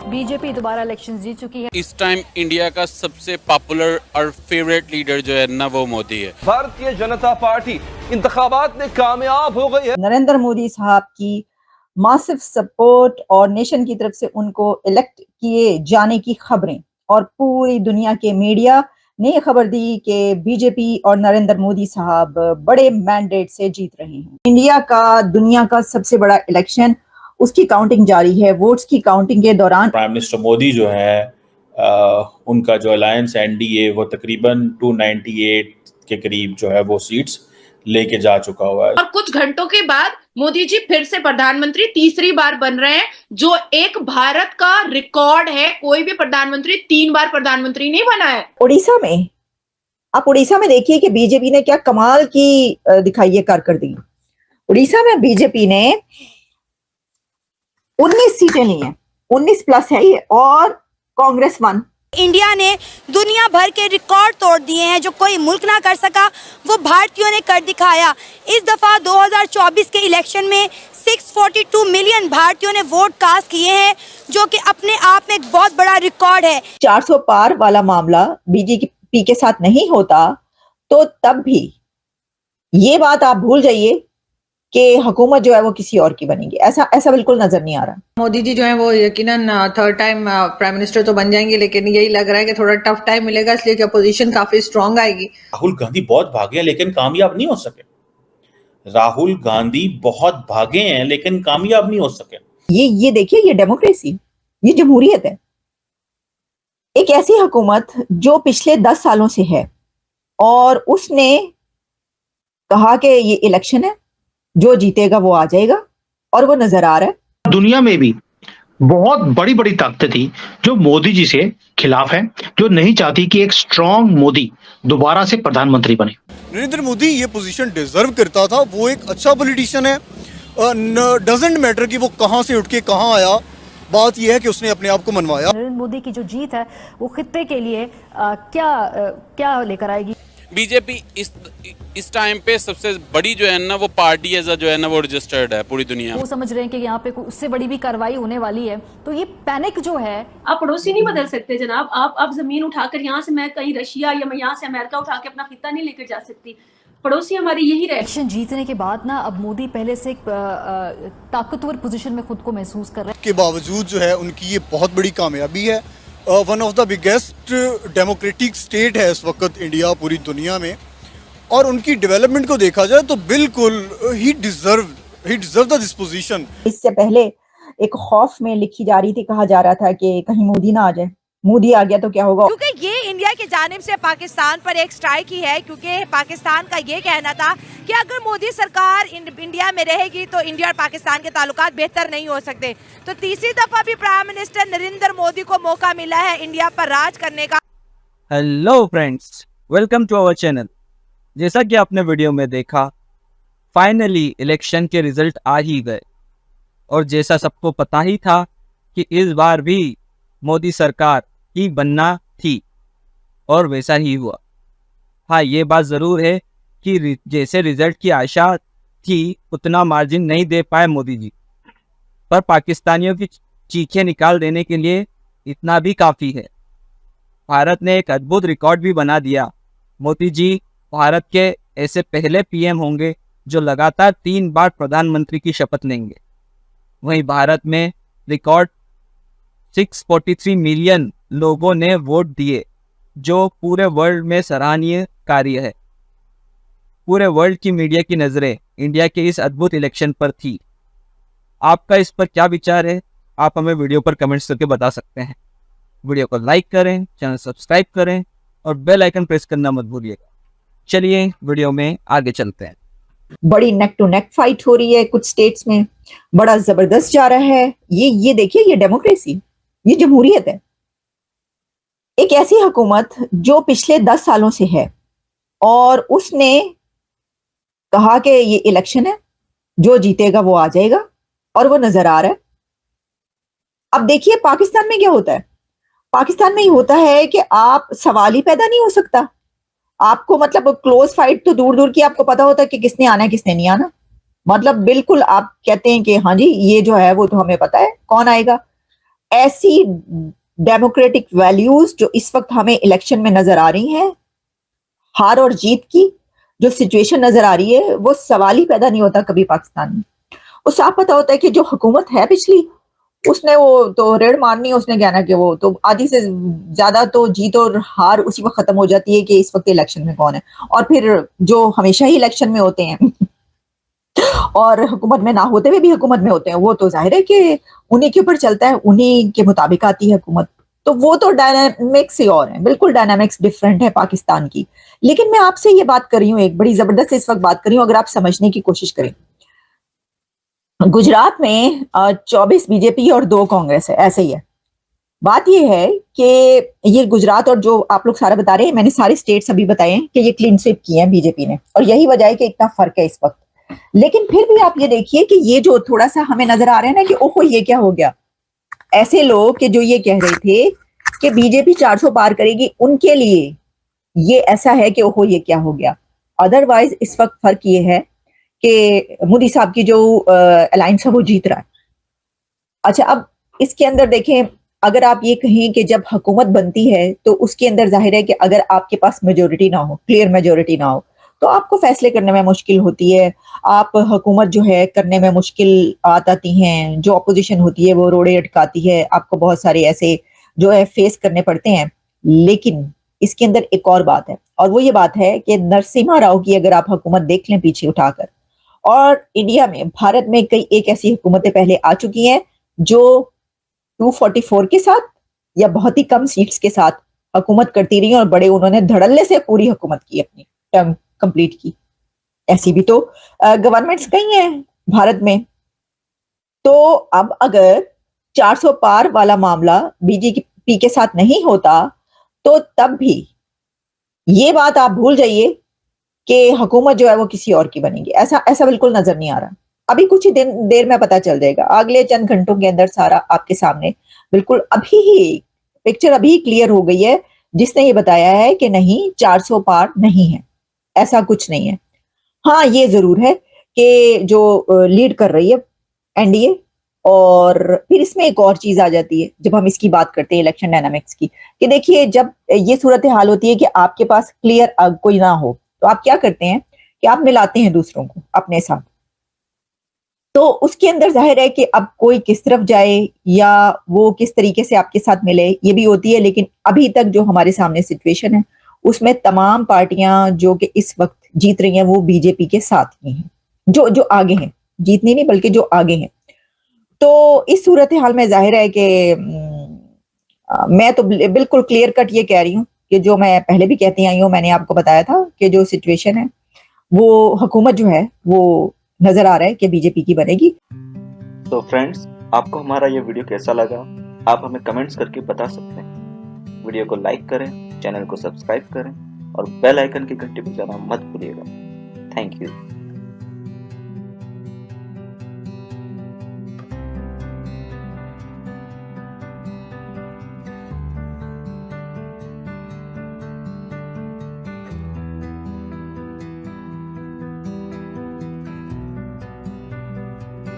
BJP दोबारा election जीत चुकी है। इस टाइम इंडिया का सबसे पॉपुलर और फेवरेट लीडर जो है ना वो मोदी है। भारतीय जनता पार्टी इंतखाबात में कामयाब हो गई है। नरेंद्र मोदी साहब की मासिव सपोर्ट और नेशन की तरफ से उनको इलेक्ट किए जाने की खबरें और पूरी दुनिया के मीडिया ने यह खबर दी कि बीजेपी और नरेंद्र मोदी साहब बड़े मैंडेट से जीत रहे हैं। इंडिया का दुनिया का सबसे बड़ा इलेक्शन, उसकी काउंटिंग जारी है। वोट्स की काउंटिंग के दौरान प्राइम मिनिस्टर मोदी जो है उनका जो अलायंस एनडीए वो तकरीबन 298 के करीब जो है वो सीट्स लेके जा चुका हुआ है। और कुछ घंटों के बाद मोदी जी फिर से प्रधानमंत्री तीसरी बार बन रहे हैं, जो एक भारत का रिकॉर्ड है। कोई भी प्रधानमंत्री 3 बार प्रधानमंत्री नहीं बना है। उड़ीसा में, आप उड़ीसा में देखिए कि बीजेपी ने क्या कमाल की दिखाई है कारकर्दगी। उड़ीसा में बीजेपी ने 19 सीटें ली हैं, 19 प्लस है ये, और कांग्रेस 1। इंडिया ने दुनिया भर के रिकॉर्ड तोड़ दिए हैं। जो कोई मुल्क ना कर सका वो भारतीयों ने कर दिखाया। इस दफा 2024 के इलेक्शन में 642 मिलियन भारतीयों ने वोट कास्ट किए हैं, जो कि अपने आप में एक बहुत बड़ा रिकॉर्ड है। 400 पार वाला मामला बीजेपी के साथ नहीं होता तो तब भी ये बात आप भूल जाइए कि हुकूमत जो है वो किसी और की बनेगी। ऐसा बिल्कुल नजर नहीं आ रहा। मोदी जी जो है वो यकीनन थर्ड टाइम प्राइम मिनिस्टर तो बन जाएंगे, लेकिन यही लग रहा है कि थोड़ा टफ टाइम मिलेगा, इसलिए कि अपोजिशन काफी स्ट्रांग आएगी। राहुल गांधी बहुत भागे हैं लेकिन कामयाब नहीं हो सके। राहुल गांधी बहुत भागे हैं लेकिन कामयाब नहीं हो सके। ये देखिए, ये डेमोक्रेसी, ये जमहूरियत है। एक ऐसी हुकूमत जो पिछले 10 सालों से है और उसने कहा कि ये इलेक्शन है, जो जीतेगा वो आ जाएगा, और वो नजर आ रहा है। दुनिया में भी बहुत बड़ी बड़ी ताकतें थी जो मोदी जी से खिलाफ है, जो नहीं चाहती कि एक स्ट्रॉन्ग मोदी दोबारा से प्रधानमंत्री बने। नरेंद्र मोदी ये पोजीशन डिजर्व करता था। वो एक अच्छा पॉलिटिशियन है। डजंट मैटर कि वो कहां से उठ के कहां आया, बात यह है कि उसने अपने आप को मनवाया। नरेंद्र मोदी की जो जीत है वो खित्ते के लिए क्या लेकर आएगी? बीजेपी इस टाइम पे सबसे बड़ी जो है ना वो पार्टी जो है ना वो रजिस्टर्ड है पूरी दुनिया में। वो समझ रहे हैं कि यहाँ पे उससे बड़ी भी कार्रवाई होने वाली है, तो ये पैनिक जो है। आप पड़ोसी नहीं बदल सकते जनाब। आप जमीन उठाकर यहाँ से मैं कहीं रशिया या मैं यहाँ से अमेरिका उठा के अपना खिता नहीं लेकर जा सकती। पड़ोसी हमारे यही रहे। इलेक्शन जीतने के बाद ना अब मोदी पहले से एक ताकतवर पोजीशन में खुद को महसूस कर रहे हैं। के बावजूद जो है उनकी ये बहुत बड़ी कामयाबी है। One of the biggest democratic state है इस वक्त इंडिया पूरी दुनिया में, और उनकी डेवलपमेंट को देखा जाए तो बिल्कुल ही डिजर्व दिस पोजीशन। इससे पहले एक खौफ में लिखी जा रही थी, कहा जा रहा था कि कहीं मोदी ना आ जाए, मोदी आ गया तो क्या होगा। क्योंकि ये इंडिया की जानिब से पाकिस्तान पर एक स्ट्राइक ही है, क्योंकि पाकिस्तान का ये कहना था कि अगर मोदी सरकार इंडिया में रहेगी तो इंडिया और पाकिस्तान के ताल्लुकात बेहतर नहीं हो सकते। तो तीसरी दफा भी प्राइम मिनिस्टर नरेंद्र मोदी को मौका मिला है इंडिया पर राज करने का। Hello friends, welcome to our channel. जैसा कि आपने वीडियो में देखा, फाइनली इलेक्शन के रिजल्ट आ ही गए, और जैसा सबको पता ही था कि इस बार भी मोदी सरकार ही बनना थी, और वैसा ही हुआ। हाँ, ये बात ज़रूर है कि जैसे रिजल्ट की आशा थी उतना मार्जिन नहीं दे पाए मोदी जी, पर पाकिस्तानियों की चीखें निकाल देने के लिए इतना भी काफ़ी है। भारत ने एक अद्भुत रिकॉर्ड भी बना दिया। मोदी जी भारत के ऐसे पहले पीएम होंगे जो लगातार 3 बार प्रधानमंत्री की शपथ लेंगे। वहीं भारत में रिकॉर्ड 643 मिलियन लोगों ने वोट दिए, जो पूरे वर्ल्ड में सराहनीय कार्य है। पूरे वर्ल्ड की मीडिया की नज़रें इंडिया के इस अद्भुत इलेक्शन पर थी। आपका इस पर क्या विचार है, आप हमें वीडियो पर कमेंट्स करके बता सकते हैं। वीडियो को लाइक करें, चैनल सब्सक्राइब करें और बेल आइकन प्रेस करना मत भूलिएगा। चलिए वीडियो में आगे चलते हैं। बड़ी नेक टू नेक फाइट हो रही है कुछ स्टेट्स में, बड़ा जबरदस्त जा रहा है। ये देखिए, ये डेमोक्रेसी, ये जमहूरियत है। एक ऐसी हुकूमत जो पिछले 10 सालों से है और उसने कहा कि ये इलेक्शन है, जो जीतेगा वो आ जाएगा, और वो नजर आ रहा है। अब देखिए पाकिस्तान में क्या होता है। पाकिस्तान में ये होता है कि आप सवाल ही पैदा नहीं हो सकता। आपको मतलब क्लोज फाइट तो दूर दूर की, आपको पता होता है कि किसने आना है किसने नहीं आना। मतलब बिल्कुल आप कहते हैं कि हाँ जी ये जो है वो तो हमें पता है कौन आएगा। ऐसी डेमोक्रेटिक वैल्यूज जो इस वक्त हमें इलेक्शन में नजर आ रही हैं, हार और जीत की जो सिचुएशन नजर आ रही है, वो सवाल ही पैदा नहीं होता कभी पाकिस्तान में। वो साफ पता होता है कि जो हुकूमत है पिछली, उसने वो तो रेड मारनी है, उसने कहना कि वो तो आधी से ज्यादा तो जीत और हार उसी वक्त खत्म हो जाती है कि इस वक्त इलेक्शन में कौन है। और फिर जो हमेशा ही इलेक्शन में होते हैं और हुकूमत में ना होते हुए भी हुकूमत में होते हैं, वो तो जाहिर है कि उन्हीं के ऊपर चलता है, उन्हीं के मुताबिक आती है हुकूमत। तो वो तो डायनामिक्स ही और है, बिल्कुल डायनामिक्स डिफरेंट है पाकिस्तान की। लेकिन मैं आपसे ये बात कर रही हूँ, एक बड़ी जबरदस्त इस वक्त बात कर रही हूँ, अगर आप समझने की कोशिश करें। गुजरात में 24 बीजेपी और 2 कांग्रेस है, ऐसे ही है। बात ये है कि ये गुजरात और जो आप लोग सारा बता रहे हैं, मैंने सारे स्टेट्स अभी बताए हैं कि ये क्लीन स्वीप किए हैं बीजेपी ने, और यही वजह है कि इतना फर्क है इस वक्त। लेकिन फिर भी आप ये देखिए कि ये जो थोड़ा सा हमें नजर आ रहा है ना कि ओहो ये क्या हो गया, ऐसे लोग कि जो ये कह रहे थे कि बीजेपी 400 पार करेगी, उनके लिए ये ऐसा है कि ओहो ये क्या हो गया। अदरवाइज इस वक्त फर्क ये है कि मोदी साहब की जो अलायंस है वो जीत रहा है। अच्छा, अब इसके अंदर देखें, अगर आप ये कहें कि जब हुकूमत बनती है तो उसके अंदर जाहिर है कि अगर आपके पास मेजोरिटी ना हो, क्लियर मेजोरिटी ना हो, तो आपको फैसले करने में मुश्किल होती है, आप हुकूमत जो है करने में मुश्किल आती हैं, जो अपोजिशन होती है वो रोड़े अटकाती है, आपको बहुत सारे ऐसे जो है फेस करने पड़ते हैं। लेकिन इसके अंदर एक और बात है, और वो ये बात है कि नरसिम्हा राव की अगर आप हुकूमत देख लें पीछे उठाकर, और इंडिया में, भारत में कई एक ऐसी हुकूमतें पहले आ चुकी हैं जो 244 के साथ या बहुत ही कम सीट्स के साथ हुकूमत करती रही, और बड़े उन्होंने धड़ल्ले से पूरी हुकूमत की, अपनी टर्म कंप्लीट की। ऐसी भी तो गवर्नमेंट्स कई हैं भारत में। तो अब अगर 400 पार वाला मामला बीजेपी के साथ नहीं होता, तो तब भी ये बात आप भूल जाइए कि हुकूमत जो है वो किसी और की बनेगी। ऐसा बिल्कुल नजर नहीं आ रहा। अभी कुछ ही देर में पता चल जाएगा, अगले चंद घंटों के अंदर सारा आपके सामने बिल्कुल अभी ही पिक्चर अभी क्लियर हो गई है। जिसने ये बताया है कि नहीं 400 पार नहीं है, ऐसा कुछ नहीं है। हाँ, ये जरूर है कि जो लीड कर रही है एनडीए, और फिर इसमें एक और चीज आ जाती है जब हम इसकी बात करते हैं इलेक्शन डायनामिक्स की, कि देखिए जब ये सूरत हाल होती है कि आपके पास क्लियर कोई ना हो, तो आप क्या करते हैं कि आप मिलाते हैं दूसरों को अपने साथ। तो उसके अंदर जाहिर है कि अब कोई किस तरफ जाए या वो किस तरीके से आपके साथ मिले, ये भी होती है। लेकिन अभी तक जो हमारे सामने सिचुएशन है उसमें तमाम पार्टियां जो कि इस वक्त जीत रही हैं वो बीजेपी के साथ ही हैं, जो आगे हैं, जीतने नहीं बल्कि जो आगे हैं। तो इस सूरत हाल में जाहिर है कि मैं तो बिल्कुल क्लियर कट ये कह रही हूँ कि जो मैं पहले भी कहती आई हूँ, मैंने आपको बताया था कि जो सिचुएशन है वो हुकूमत जो है वो नजर आ रहा है कि बीजेपी की बनेगी। तो फ्रेंड्स, आपको हमारा ये वीडियो कैसा लगा आप हमें कमेंट्स करके बता सकते हैं। वीडियो को लाइक करें, चैनल को सब्सक्राइब करें और बेल आइकन की घंटी बजाना मत भूलिएगा। Thank you.